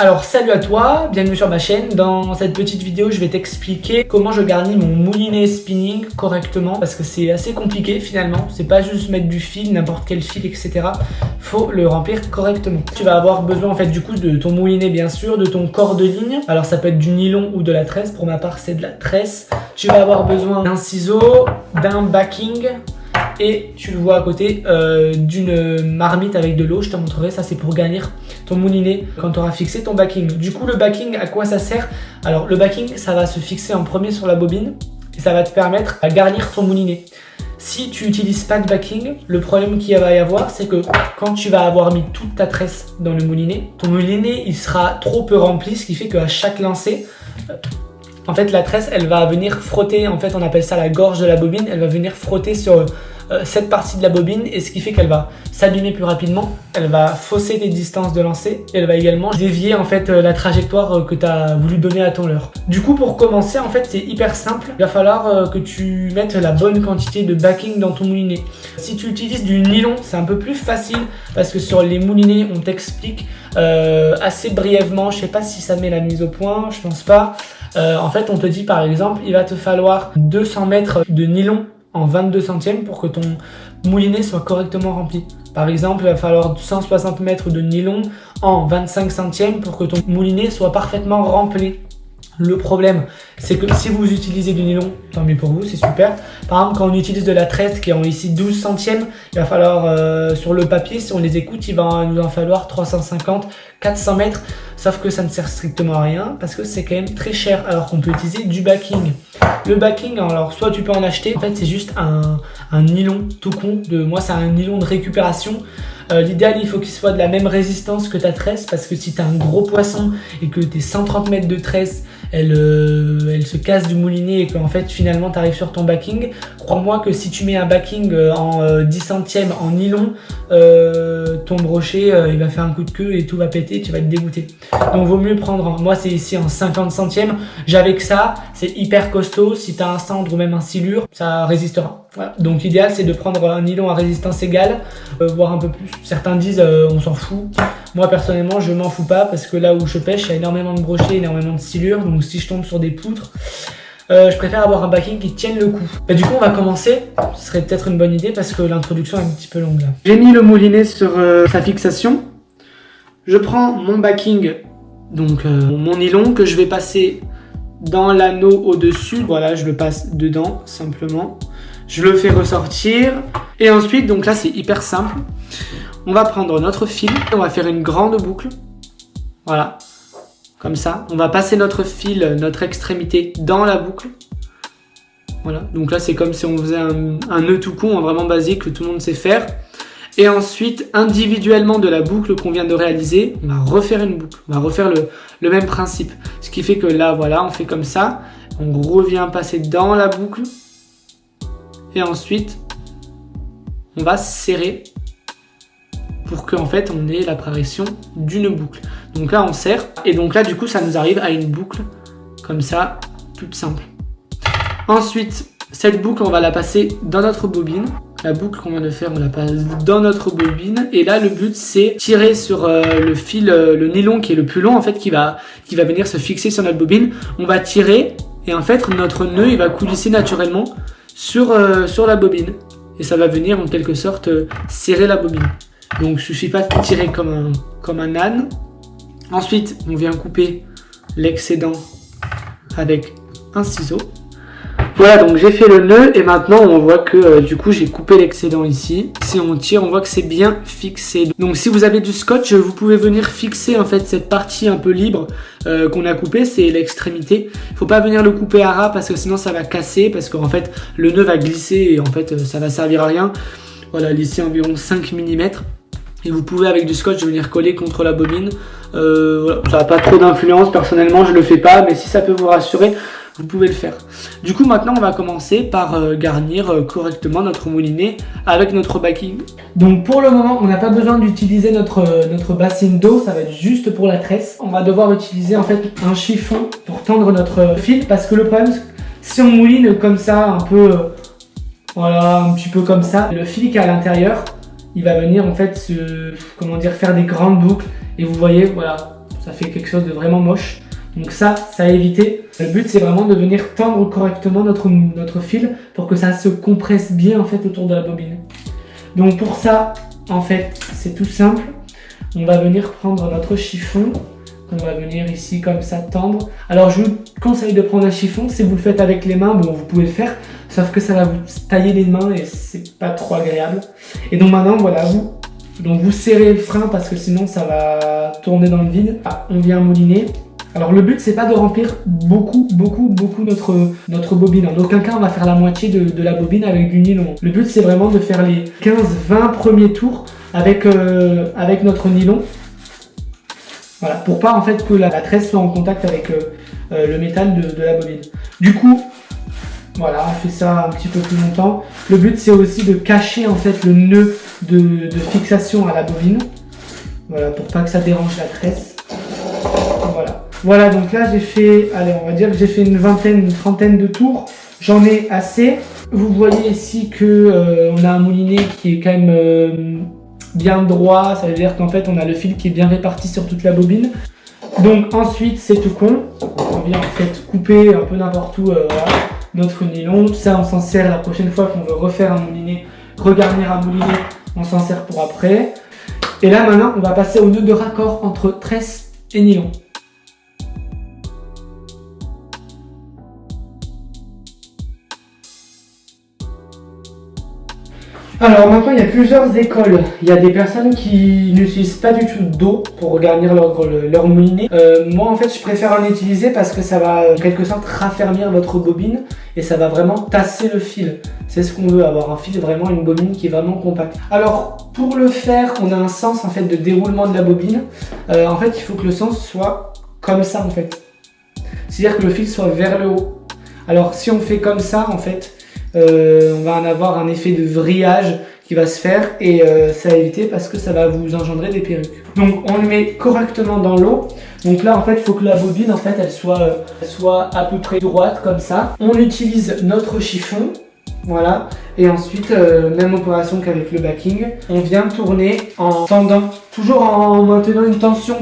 Alors salut à toi, bienvenue sur ma chaîne. Dans cette petite vidéo, je vais t'expliquer comment je garnis mon moulinet spinning correctement parce que c'est assez compliqué finalement. C'est pas juste mettre du fil, n'importe quel fil, etc. Faut le remplir correctement. Tu vas avoir besoin en fait du coup de ton moulinet bien sûr, de ton corps de ligne. Alors ça peut être du nylon ou de la tresse. Pour ma part, c'est de la tresse. Tu vas avoir besoin d'un ciseau, d'un backing. Et tu le vois à côté d'une marmite avec de l'eau, je te montrerai, ça c'est pour garnir ton moulinet quand tu auras fixé ton backing. Du coup le backing, à quoi ça sert? Alors le backing, ça va se fixer en premier sur la bobine et ça va te permettre à garnir ton moulinet. Si tu n'utilises pas de backing, le problème qu'il va y avoir, c'est que quand tu vas avoir mis toute ta tresse dans le moulinet, ton moulinet il sera trop peu rempli, ce qui fait qu'à chaque lancer, en fait la tresse elle va venir frotter, en fait on appelle ça la gorge de la bobine, elle va venir frotter sur cette partie de la bobine et ce qui fait qu'elle va s'abîmer plus rapidement, elle va fausser tes distances de lancer et elle va également dévier en fait la trajectoire que tu as voulu donner à ton leurre. Du coup pour commencer en fait c'est hyper simple, il va falloir que tu mettes la bonne quantité de backing dans ton moulinet. Si tu utilises du nylon c'est un peu plus facile parce que sur les moulinets on t'explique assez brièvement, je sais pas si ça met la mise au point, je pense pas. En fait on te dit par exemple il va te falloir 200 mètres de nylon en 22 centièmes pour que ton moulinet soit correctement rempli. Par exemple, il va falloir 160 mètres de nylon en 25 centièmes pour que ton moulinet soit parfaitement rempli. Le problème, c'est que si vous utilisez du nylon, tant mieux pour vous, c'est super. Par exemple, quand on utilise de la tresse qui est en ici 12 centièmes, il va falloir, sur le papier, si on les écoute, il va nous en falloir 350, 400 mètres. Sauf que ça ne sert strictement à rien parce que c'est quand même très cher alors qu'on peut utiliser du backing. Le backing, alors soit tu peux en acheter, en fait c'est juste un nylon tout con, moi c'est un nylon de récupération. L'idéal il faut qu'il soit de la même résistance que ta tresse parce que si tu as un gros poisson et que tes 130 mètres de tresse elle se casse du moulinet et qu'en fait finalement tu arrives sur ton backing, crois-moi que si tu mets un backing en 10 centièmes en nylon, ton brochet il va faire un coup de queue et tout va péter, tu vas être dégoûté. Donc vaut mieux prendre, moi c'est ici en 50 centièmes, j'avais que ça, c'est hyper costaud, si tu as un cendre ou même un silure, ça résistera. Voilà. Donc l'idéal c'est de prendre un nylon à résistance égale, voire un peu plus. Certains disent on s'en fout. Moi personnellement je m'en fous pas parce que là où je pêche il y a énormément de brochets, énormément de silures, donc si je tombe sur des poutres, je préfère avoir un backing qui tienne le coup. Et du coup on va commencer, ce serait peut-être une bonne idée parce que l'introduction est un petit peu longue là. J'ai mis le moulinet sur sa fixation, je prends mon backing, donc mon nylon que je vais passer dans l'anneau au-dessus, voilà je le passe dedans simplement. Je le fais ressortir et ensuite, donc là c'est hyper simple, on va prendre notre fil, on va faire une grande boucle, voilà, comme ça. On va passer notre fil, notre extrémité dans la boucle, voilà. Donc là c'est comme si on faisait un nœud tout con, vraiment basique que tout le monde sait faire. Et ensuite, individuellement de la boucle qu'on vient de réaliser, on va refaire une boucle, on va refaire le même principe. Ce qui fait que là, voilà, on fait comme ça, on revient passer dans la boucle. Et ensuite, on va serrer pour qu'en fait, on ait l'apparition d'une boucle. Donc là, on serre. Et donc là, du coup, ça nous arrive à une boucle comme ça, toute simple. Ensuite, cette boucle, on va la passer dans notre bobine. La boucle qu'on vient de faire, on la passe dans notre bobine. Et là, le but, c'est tirer sur le fil, le nylon qui est le plus long, en fait, qui va venir se fixer sur notre bobine. On va tirer et en fait, notre nœud, il va coulisser naturellement sur la bobine et ça va venir en quelque sorte serrer la bobine. Donc il suffit pas de tirer comme un âne. Ensuite on vient couper l'excédent avec un ciseau. Voilà, donc j'ai fait le nœud et maintenant on voit que du coup j'ai coupé l'excédent ici. Si on tire on voit que c'est bien fixé. Donc si vous avez du scotch vous pouvez venir fixer en fait cette partie un peu libre qu'on a coupé, c'est l'extrémité. Il faut pas venir le couper à ras parce que sinon ça va casser, parce qu'en fait le nœud va glisser et en fait ça va servir à rien. Voilà, laissez environ 5 mm. Et vous pouvez avec du scotch venir coller contre la bobine. Voilà, ça n'a pas trop d'influence, personnellement je le fais pas, mais si ça peut vous rassurer, vous pouvez le faire. Du coup maintenant on va commencer par garnir correctement notre moulinet avec notre backing. Donc pour le moment on n'a pas besoin d'utiliser notre bassine d'eau, ça va être juste pour la tresse. On va devoir utiliser en fait un chiffon pour tendre notre fil parce que le problème si on mouline comme ça un peu, voilà un petit peu comme ça, le fil qui est à l'intérieur il va venir en fait faire des grandes boucles et vous voyez voilà ça fait quelque chose de vraiment moche. Donc ça à éviter. Le but c'est vraiment de venir tendre correctement notre fil pour que ça se compresse bien en fait autour de la bobine. Donc pour ça, en fait, c'est tout simple. On va venir prendre notre chiffon. On va venir ici comme ça tendre. Alors je vous conseille de prendre un chiffon. Si vous le faites avec les mains, bon vous pouvez le faire. Sauf que ça va vous tailler les mains et c'est pas trop agréable. Et donc maintenant voilà, vous serrez le frein parce que sinon ça va tourner dans le vide. Ah, on vient mouliner. Alors le but c'est pas de remplir beaucoup notre bobine. En aucun cas on va faire la moitié de la bobine avec du nylon. Le but c'est vraiment de faire les 15-20 premiers tours avec notre nylon. Voilà, pour pas en fait que la tresse soit en contact avec le métal de la bobine. Du coup, voilà, on fait ça un petit peu plus longtemps. Le but c'est aussi de cacher en fait le nœud de fixation à la bobine. Voilà, pour pas que ça dérange la tresse. Voilà. Voilà, donc là j'ai fait, allez, on va dire que j'ai fait une trentaine de tours. J'en ai assez. Vous voyez ici que on a un moulinet qui est quand même bien droit. Ça veut dire qu'en fait on a le fil qui est bien réparti sur toute la bobine. Donc ensuite c'est tout con. On vient en fait couper un peu n'importe où voilà, notre nylon. Ça on s'en sert la prochaine fois qu'on veut refaire un moulinet, regarnir un moulinet, on s'en sert pour après. Et là maintenant on va passer au nœud de raccord entre tresse et nylon. Alors maintenant il y a plusieurs écoles. Il y a des personnes qui n'utilisent pas du tout d'eau pour garnir leur moulinet. Moi en fait je préfère en utiliser parce que ça va en quelque sorte raffermir votre bobine et ça va vraiment tasser le fil. C'est ce qu'on veut, avoir un fil, vraiment une bobine qui est vraiment compacte. Alors pour le faire on a un sens en fait de déroulement de la bobine. En fait il faut que le sens soit comme ça en fait. C'est-à-dire que le fil soit vers le haut. Alors si on fait comme ça en fait, on va en avoir un effet de vrillage qui va se faire et c'est à éviter parce que ça va vous engendrer des perruques. Donc on le met correctement dans l'eau. Donc là en fait il faut que la bobine en fait elle soit à peu près droite comme ça. On utilise notre chiffon, voilà, et ensuite même opération qu'avec le backing. On vient tourner en tendant, toujours en maintenant une tension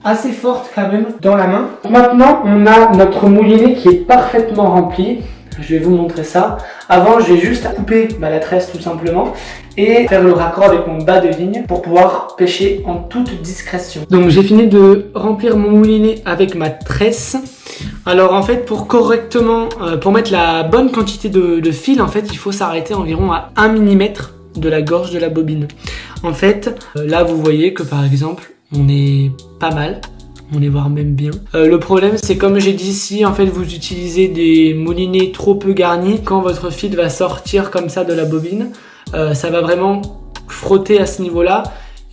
assez forte quand même dans la main. Maintenant on a notre moulinet qui est parfaitement rempli. Je vais vous montrer ça. Avant, j'ai juste à couper la tresse tout simplement et faire le raccord avec mon bas de ligne pour pouvoir pêcher en toute discrétion. Donc j'ai fini de remplir mon moulinet avec ma tresse. Alors en fait pour correctement, pour mettre la bonne quantité de fil, en fait il faut s'arrêter environ à 1 mm de la gorge de la bobine. En fait là vous voyez que par exemple on est pas mal. On est voire même bien. Le problème c'est comme j'ai dit ici, en fait vous utilisez des moulinets trop peu garnis. Quand votre fil va sortir comme ça de la bobine, ça va vraiment frotter à ce niveau là.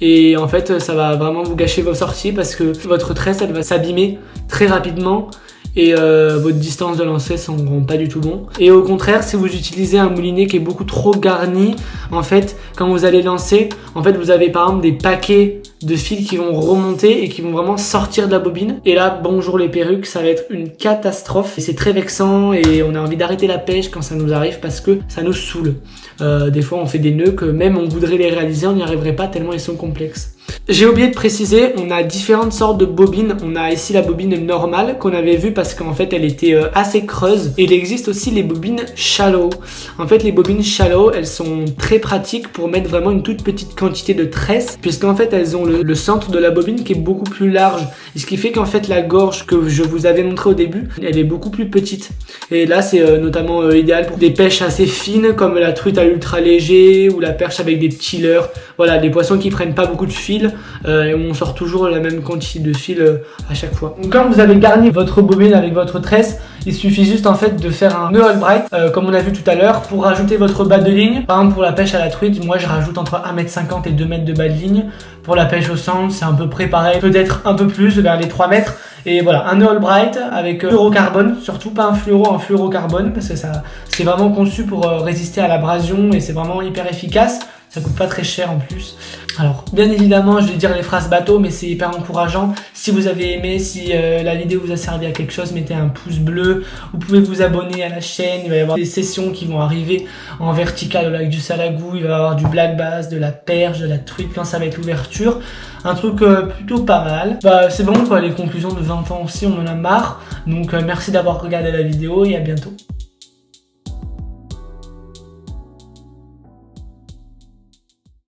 Et en fait ça va vraiment vous gâcher vos sorties parce que votre tresse elle va s'abîmer très rapidement. Et votre distance de lancer ne seront pas du tout bon. Et au contraire, si vous utilisez un moulinet qui est beaucoup trop garni, en fait, quand vous allez lancer, en fait, vous avez par exemple des paquets de fils qui vont remonter et qui vont vraiment sortir de la bobine. Et là, bonjour les perruques, ça va être une catastrophe. Et c'est très vexant et on a envie d'arrêter la pêche quand ça nous arrive parce que ça nous saoule. Des fois, on fait des nœuds que même on voudrait les réaliser, on n'y arriverait pas tellement ils sont complexes. J'ai oublié de préciser, on a différentes sortes de bobines. On a ici la bobine normale qu'on avait vue parce qu'en fait elle était assez creuse. Et il existe aussi les bobines shallow. En fait les bobines shallow elles sont très pratiques pour mettre vraiment une toute petite quantité de tresse puisqu'en fait elles ont le centre de la bobine qui est beaucoup plus large. Et ce qui fait qu'en fait la gorge que je vous avais montré au début elle est beaucoup plus petite. Et là c'est notamment idéal pour des pêches assez fines comme la truite à ultra léger ou la perche avec des petits leurres. Voilà, des poissons qui prennent pas beaucoup de fil. Et on sort toujours la même quantité de fil à chaque fois. Donc quand vous avez garni votre bobine avec votre tresse, il suffit juste en fait de faire un nœud Albright comme on a vu tout à l'heure pour rajouter votre bas de ligne. Par exemple pour la pêche à la truite, moi je rajoute entre 1,50 m et 2 m de bas de ligne. Pour la pêche au centre, c'est un peu préparé, peut-être un peu plus, vers les 3 mètres. Et voilà, un nœud Albright avec fluorocarbone, surtout pas un fluorocarbone parce que ça c'est vraiment conçu pour résister à l'abrasion et c'est vraiment hyper efficace. Ça coûte pas très cher en plus. Alors, bien évidemment, je vais dire les phrases bateau, mais c'est hyper encourageant. Si vous avez aimé, si la vidéo vous a servi à quelque chose, mettez un pouce bleu. Vous pouvez vous abonner à la chaîne. Il va y avoir des sessions qui vont arriver en vertical au lac du Salagou. Il va y avoir du black bass, de la perche, de la truite quand ça va être l'ouverture. Un truc plutôt pas mal. Bah, c'est bon quoi, les conclusions de 20 ans aussi, on en a marre. Donc merci d'avoir regardé la vidéo et à bientôt.